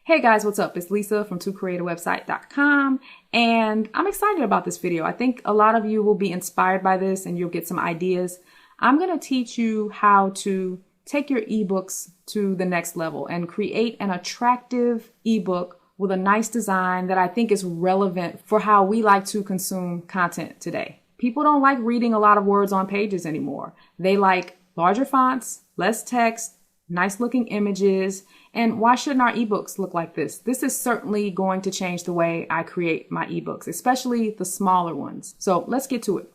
Hey guys, what's up? It's Lisa from tocreateawebsite.com, and I'm excited about this video. I think a lot of you will be inspired by this and you'll get some ideas. I'm going to teach you how to take your ebooks to the next level and create an attractive ebook with a nice design that I think is relevant for how we like to consume content today. People don't like reading a lot of words on pages anymore. They like larger fonts, less text, nice looking images. And why shouldn't our ebooks look like this? This is certainly going to change the way I create my ebooks, especially the smaller ones. So let's get to it.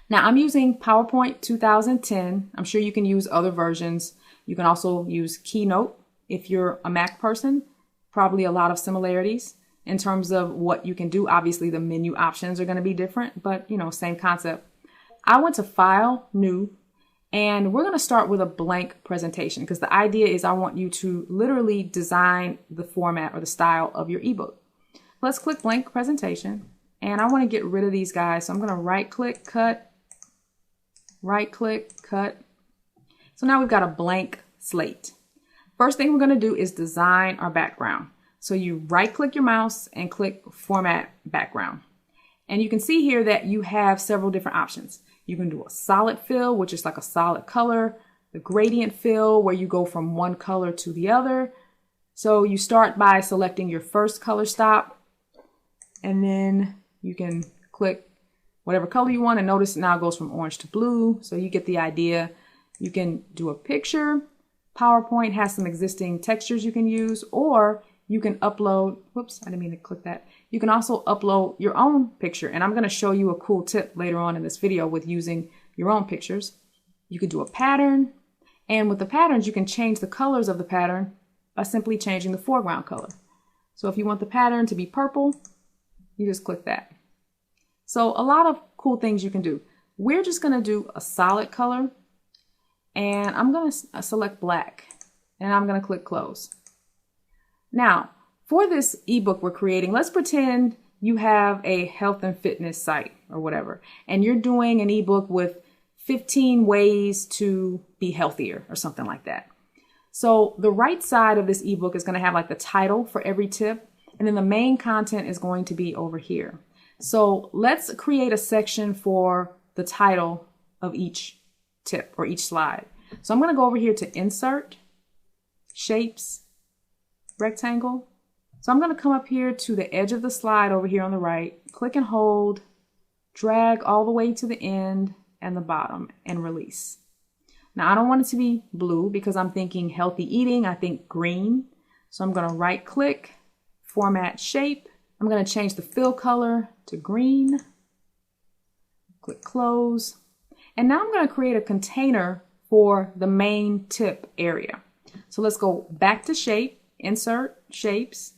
Now I'm using PowerPoint 2010. I'm sure you can use other versions. You can also use Keynote if you're a Mac person. Probably a lot of similarities in terms of what you can do. Obviously the menu options are going to be different, but same concept. I went to File, New, and we're going to start with a blank presentation because the idea is I want you to literally design the format or the style of your ebook. Let's click blank presentation, and I want to get rid of these guys. So I'm going to right click, cut, right click, cut. So now we've got a blank slate. First thing we're going to do is design our background. So you right click your mouse and click format background. And you can see here that you have several different options. You can do a solid fill, which is like a solid color, the gradient fill, where you go from one color to the other. So you start by selecting your first color stop, and then you can click whatever color you want, and notice it now goes from orange to blue. So you get the idea. You can do a picture. PowerPoint has some existing textures you can use, or you can upload, whoops, I didn't mean to click that. You can also upload your own picture, and I'm going to show you a cool tip later on in this video with using your own pictures. You could do a pattern, and with the patterns, you can change the colors of the pattern by simply changing the foreground color. So if you want the pattern to be purple, you just click that. So a lot of cool things you can do. We're just going to do a solid color, and I'm going to select black, and I'm going to click close. Now, for this ebook we're creating, let's pretend you have a health and fitness site or whatever, and you're doing an ebook with 15 ways to be healthier or something like that. So the right side of this ebook is going to have like the title for every tip, and then the main content is going to be over here. So let's create a section for the title of each tip or each slide. So I'm going to go over here to Insert, Shapes, Rectangle. So I'm going to come up here to the edge of the slide over here on the right, click and hold, drag all the way to the end and the bottom, and release. Now I don't want it to be blue because I'm thinking healthy eating. I think green. So I'm going to right click, format shape. I'm going to change the fill color to green. Click close. And now I'm going to create a container for the main tip area. So let's go back to shape. Insert, Shapes.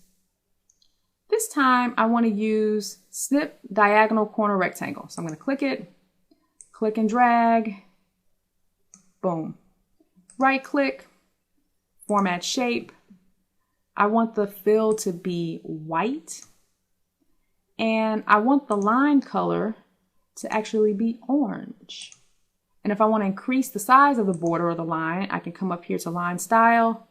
This time I want to use Snip Diagonal Corner Rectangle. So I'm going to click it, click and drag, boom. Right click, format shape. I want the fill to be white, and I want the line color to actually be orange. And if I want to increase the size of the border or the line, I can come up here to Line Style,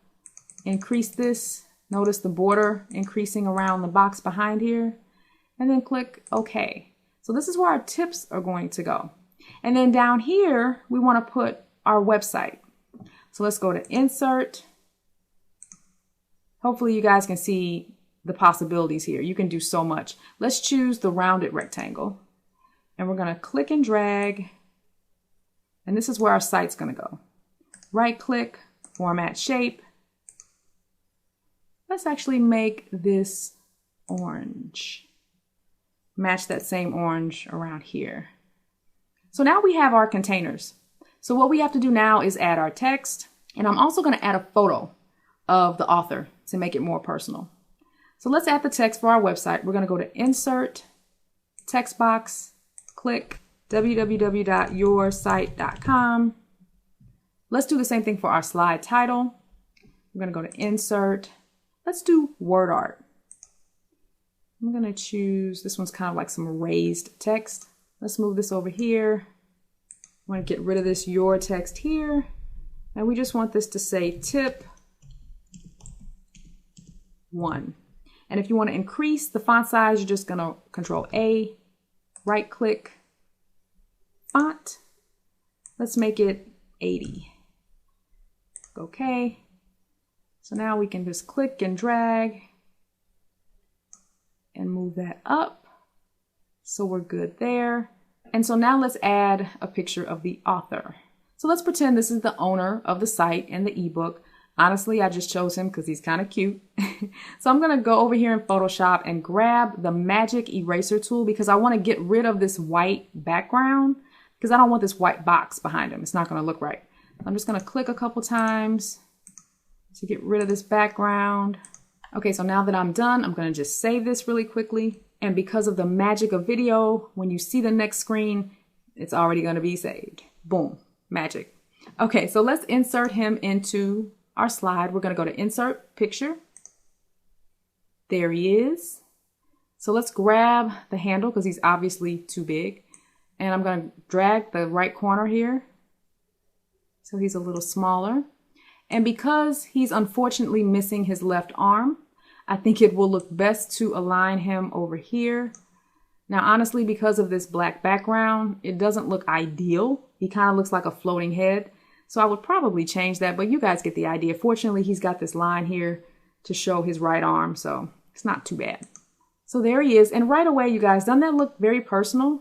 increase this. Notice the border increasing around the box behind here, and then click OK. So this is where our tips are going to go. And then down here, we want to put our website. So let's go to Insert. Hopefully you guys can see the possibilities here. You can do so much. Let's choose the rounded rectangle, and we're going to click and drag. And this is where our site's going to go. Right click, format shape. Let's actually make this orange. Match that same orange around here. So now we have our containers. So what we have to do now is add our text. And I'm also going to add a photo of the author to make it more personal. So let's add the text for our website. We're going to go to Insert, Text Box, click www.yoursite.com. Let's do the same thing for our slide title. We're going to go to Insert. Let's do word art. I'm going to choose, this one's kind of like some raised text. Let's move this over here. I want to get rid of this your text here. And we just want this to say tip 1. And if you want to increase the font size, you're just going to Control A, right click, font. Let's make it 80. Okay. So now we can just click and drag and move that up. So we're good there. And so now let's add a picture of the author. So let's pretend this is the owner of the site and the ebook. Honestly, I just chose him because he's kind of cute. So I'm going to go over here in Photoshop and grab the magic eraser tool because I want to get rid of this white background because I don't want this white box behind him. It's not going to look right. I'm just going to click a couple times to get rid of this background. Okay, so now that I'm done, I'm going to just save this really quickly. And because of the magic of video, when you see the next screen, it's already going to be saved. Boom, magic. Okay, so let's insert him into our slide. We're going to go to Insert Picture. There he is. So let's grab the handle because he's obviously too big. And I'm going to drag the right corner here so he's a little smaller. And because he's unfortunately missing his left arm, I think it will look best to align him over here. Now, honestly, because of this black background, it doesn't look ideal. He kind of looks like a floating head. So I would probably change that, but you guys get the idea. Fortunately, he's got this line here to show his right arm, so it's not too bad. So there he is. And right away, you guys, doesn't that look very personal?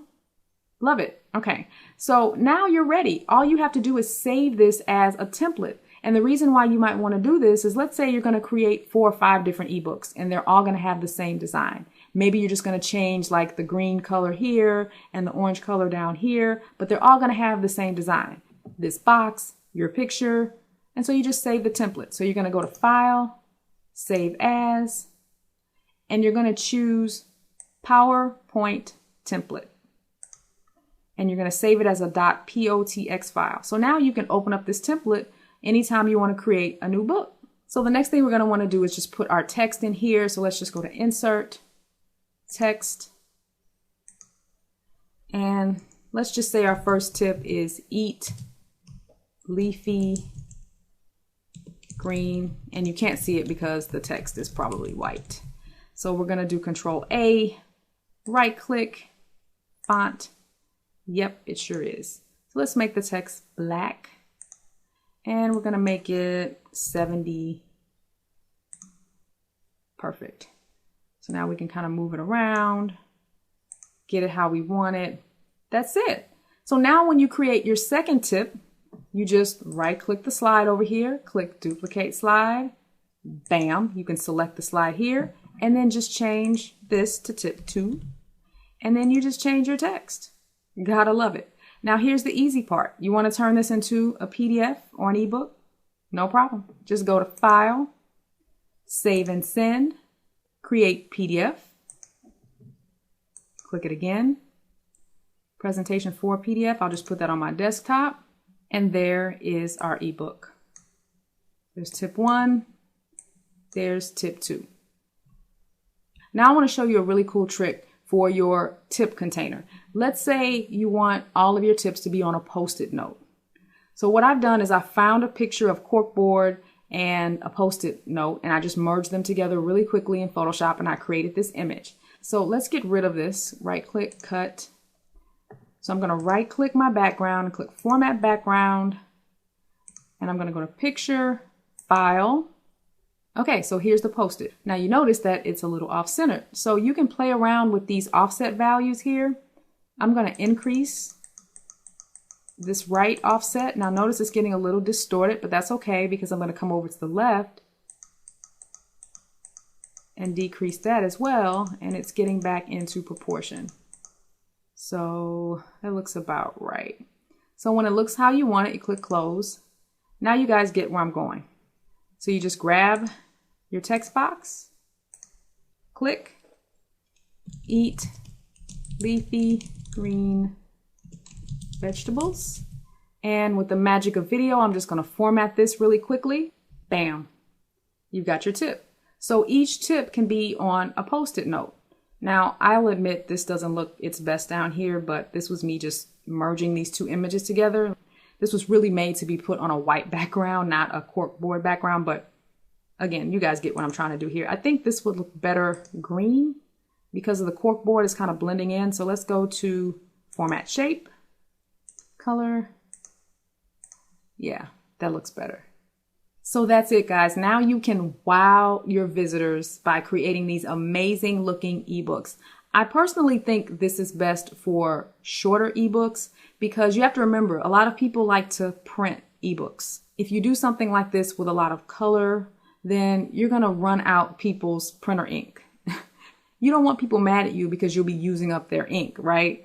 Love it. Okay, so now you're ready. All you have to do is save this as a template. And the reason why you might want to do this is, let's say you're going to create 4 or 5 different ebooks and they're all going to have the same design. Maybe you're just going to change like the green color here and the orange color down here, but they're all going to have the same design. This box, your picture, and so you just save the template. So you're going to go to File, Save As, and you're going to choose PowerPoint Template. And you're going to save it as a .potx file. So now you can open up this template anytime you want to create a new book. So the next thing we're going to want to do is just put our text in here. So let's just go to Insert, Text, and let's just say our first tip is eat leafy green, and you can't see it because the text is probably white. So we're going to do Control A, right click, font. Yep, it sure is. So let's make the text black. And we're going to make it 70. Perfect. So now we can kind of move it around, get it how we want it. That's it. So now when you create your second tip, you just right click the slide over here, click duplicate slide. Bam, you can select the slide here and then just change this to tip 2. And then you just change your text. You gotta love it. Now here's the easy part. You want to turn this into a PDF or an ebook? No problem. Just go to File, Save and Send, Create PDF. Click it again. Presentation for PDF. I'll just put that on my desktop. And there is our ebook. There's tip 1. There's tip 2. Now I want to show you a really cool trick for your tip container. Let's say you want all of your tips to be on a Post-it note. So what I've done is I found a picture of corkboard and a Post-it note, and I just merged them together really quickly in Photoshop, and I created this image. So let's get rid of this. Right click, cut. So I'm going to right click my background and click Format Background, and I'm going to go to Picture, File. Okay, so here's the Post-it. Now you notice that it's a little off-centered. So you can play around with these offset values here. I'm going to increase this right offset. Now notice it's getting a little distorted, but that's okay because I'm going to come over to the left and decrease that as well, and it's getting back into proportion. So that looks about right. So when it looks how you want it, you click Close. Now you guys get where I'm going. So you just grab your text box, click, eat leafy green vegetables. And with the magic of video, I'm just going to format this really quickly. Bam, you've got your tip. So each tip can be on a Post-it note. Now, I'll admit this doesn't look its best down here, but this was me just merging these 2 images together. This was really made to be put on a white background, not a corkboard background, but Again, you guys get what I'm trying to do here. I think this would look better green because of the cork board is kind of blending in. So let's go to format shape, color. Yeah, that looks better. So that's it, guys. Now you can wow your visitors by creating these amazing looking ebooks. I personally think this is best for shorter ebooks because you have to remember, a lot of people like to print ebooks. If you do something like this with a lot of color, then you're going to run out people's printer ink. You don't want people mad at you because you'll be using up their ink, right?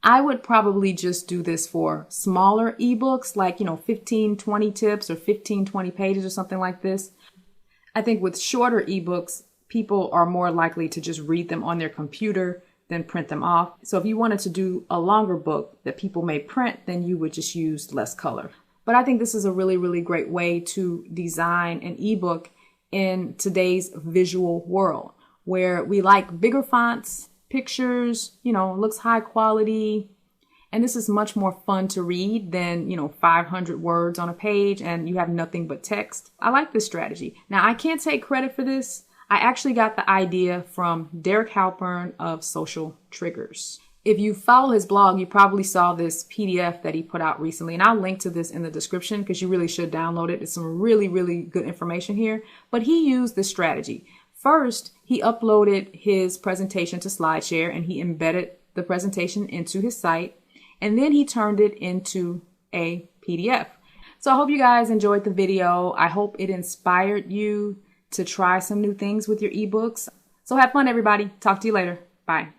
I would probably just do this for smaller ebooks, like, 15, 20 tips or 15, 20 pages or something like this. I think with shorter ebooks, people are more likely to just read them on their computer than print them off. So if you wanted to do a longer book that people may print, then you would just use less color. But I think this is a really, really great way to design an ebook in today's visual world, where we like bigger fonts, pictures, looks high quality. And this is much more fun to read than, 500 words on a page and you have nothing but text. I like this strategy. Now, I can't take credit for this. I actually got the idea from Derek Halpern of Social Triggers. If you follow his blog, you probably saw this PDF that he put out recently, and I'll link to this in the description because you really should download it. It's some really, really good information here. But he used this strategy. First, he uploaded his presentation to SlideShare and he embedded the presentation into his site, and then he turned it into a PDF. So I hope you guys enjoyed the video. I hope it inspired you to try some new things with your ebooks. So have fun, everybody. Talk to you later. Bye.